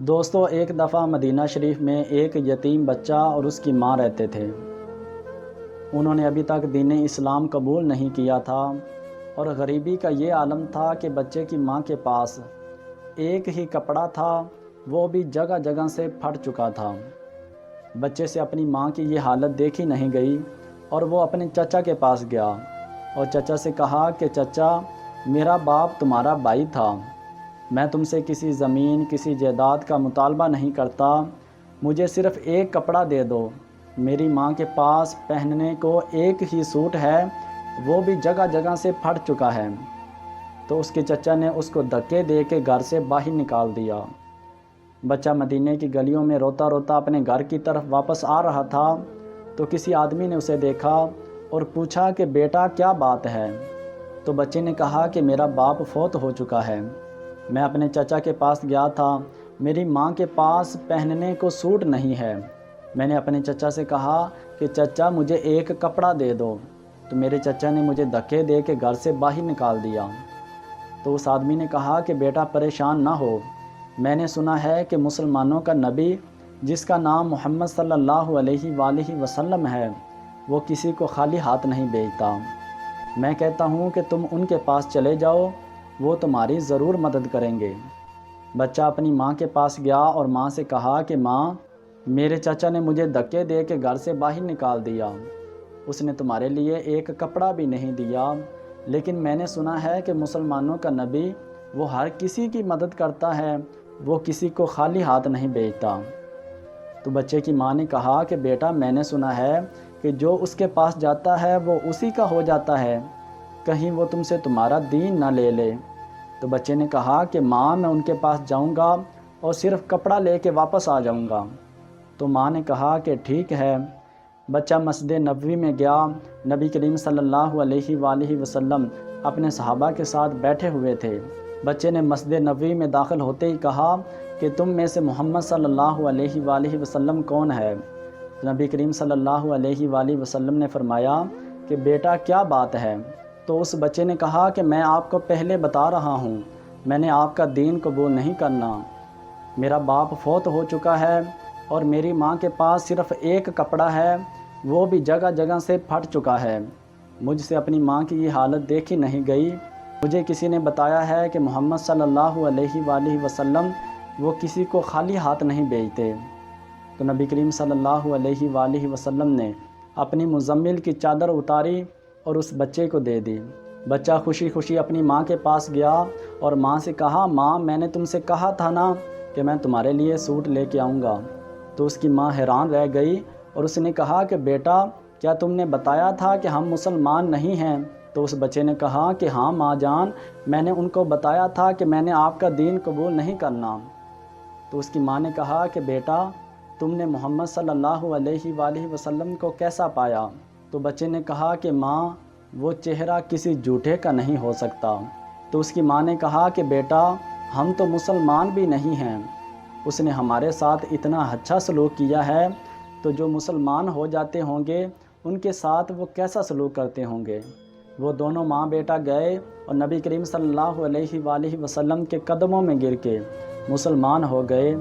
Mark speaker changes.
Speaker 1: دوستو، ایک دفعہ مدینہ شریف میں ایک یتیم بچہ اور اس کی ماں رہتے تھے۔ انہوں نے ابھی تک دین اسلام قبول نہیں کیا تھا اور غریبی کا یہ عالم تھا کہ بچے کی ماں کے پاس ایک ہی کپڑا تھا، وہ بھی جگہ جگہ سے پھٹ چکا تھا۔ بچے سے اپنی ماں کی یہ حالت دیکھی نہیں گئی اور وہ اپنے چچا کے پاس گیا اور چچا سے کہا کہ چچا، میرا باپ تمہارا بھائی تھا، میں تم سے کسی زمین کسی جائیداد کا مطالبہ نہیں کرتا، مجھے صرف ایک کپڑا دے دو، میری ماں کے پاس پہننے کو ایک ہی سوٹ ہے، وہ بھی جگہ جگہ سے پھٹ چکا ہے۔ تو اس کے چچا نے اس کو دھکے دے کے گھر سے باہر نکال دیا۔ بچہ مدینے کی گلیوں میں روتا روتا اپنے گھر کی طرف واپس آ رہا تھا تو کسی آدمی نے اسے دیکھا اور پوچھا کہ بیٹا کیا بات ہے؟ تو بچے نے کہا کہ میرا باپ فوت ہو چکا ہے، میں اپنے چچا کے پاس گیا تھا، میری ماں کے پاس پہننے کو سوٹ نہیں ہے، میں نے اپنے چچا سے کہا کہ چچا مجھے ایک کپڑا دے دو، تو میرے چچا نے مجھے دھکے دے کے گھر سے باہر نکال دیا۔ تو اس آدمی نے کہا کہ بیٹا پریشان نہ ہو، میں نے سنا ہے کہ مسلمانوں کا نبی جس کا نام محمد صلی اللہ علیہ وآلہ وسلم ہے، وہ کسی کو خالی ہاتھ نہیں بھیجتا، میں کہتا ہوں کہ تم ان کے پاس چلے جاؤ، وہ تمہاری ضرور مدد کریں گے۔ بچہ اپنی ماں کے پاس گیا اور ماں سے کہا کہ ماں، میرے چچا نے مجھے دھکے دے کے گھر سے باہر نکال دیا، اس نے تمہارے لیے ایک کپڑا بھی نہیں دیا، لیکن میں نے سنا ہے کہ مسلمانوں کا نبی وہ ہر کسی کی مدد کرتا ہے، وہ کسی کو خالی ہاتھ نہیں بھیجتا۔ تو بچے کی ماں نے کہا کہ بیٹا میں نے سنا ہے کہ جو اس کے پاس جاتا ہے وہ اسی کا ہو جاتا ہے، کہیں وہ تم سے تمہارا دین نہ لے لے۔ تو بچے نے کہا کہ ماں میں ان کے پاس جاؤں گا اور صرف کپڑا لے کے واپس آ جاؤں گا۔ تو ماں نے کہا کہ ٹھیک ہے۔ بچہ مسجد نبوی میں گیا، نبی کریم صلی اللہ علیہ وآلہ وسلم اپنے صحابہ کے ساتھ بیٹھے ہوئے تھے۔ بچے نے مسجد نبوی میں داخل ہوتے ہی کہا کہ تم میں سے محمد صلی اللہ علیہ وآلہ وسلم کون ہے؟ نبی کریم صلی اللہ علیہ وآلہ وسلم نے فرمایا کہ بیٹا کیا بات ہے؟ تو اس بچے نے کہا کہ میں آپ کو پہلے بتا رہا ہوں، میں نے آپ کا دین قبول نہیں کرنا، میرا باپ فوت ہو چکا ہے اور میری ماں کے پاس صرف ایک کپڑا ہے، وہ بھی جگہ جگہ سے پھٹ چکا ہے، مجھ سے اپنی ماں کی یہ حالت دیکھی نہیں گئی، مجھے کسی نے بتایا ہے کہ محمد صلی اللہ علیہ وآلہ وسلم وہ کسی کو خالی ہاتھ نہیں بھیجتے۔ تو نبی کریم صلی اللہ علیہ وآلہ وسلم نے اپنی مزمل کی چادر اتاری اور اس بچے کو دے دی۔ بچہ خوشی خوشی اپنی ماں کے پاس گیا اور ماں سے کہا ماں میں نے تم سے کہا تھا نا کہ میں تمہارے لیے سوٹ لے کے آؤں گا۔ تو اس کی ماں حیران رہ گئی اور اس نے کہا کہ بیٹا کیا تم نے بتایا تھا کہ ہم مسلمان نہیں ہیں؟ تو اس بچے نے کہا کہ ہاں ماں جان، میں نے ان کو بتایا تھا کہ میں نے آپ کا دین قبول نہیں کرنا۔ تو اس کی ماں نے کہا کہ بیٹا تم نے محمد صلی اللہ علیہ وآلہ وسلم کو کیسا پایا؟ تو بچے نے کہا کہ ماں وہ چہرہ کسی جھوٹے کا نہیں ہو سکتا۔ تو اس کی ماں نے کہا کہ بیٹا ہم تو مسلمان بھی نہیں ہیں، اس نے ہمارے ساتھ اتنا اچھا سلوک کیا ہے، تو جو مسلمان ہو جاتے ہوں گے ان کے ساتھ وہ کیسا سلوک کرتے ہوں گے۔ وہ دونوں ماں بیٹا گئے اور نبی کریم صلی اللہ علیہ وآلہ وسلم کے قدموں میں گر کے مسلمان ہو گئے۔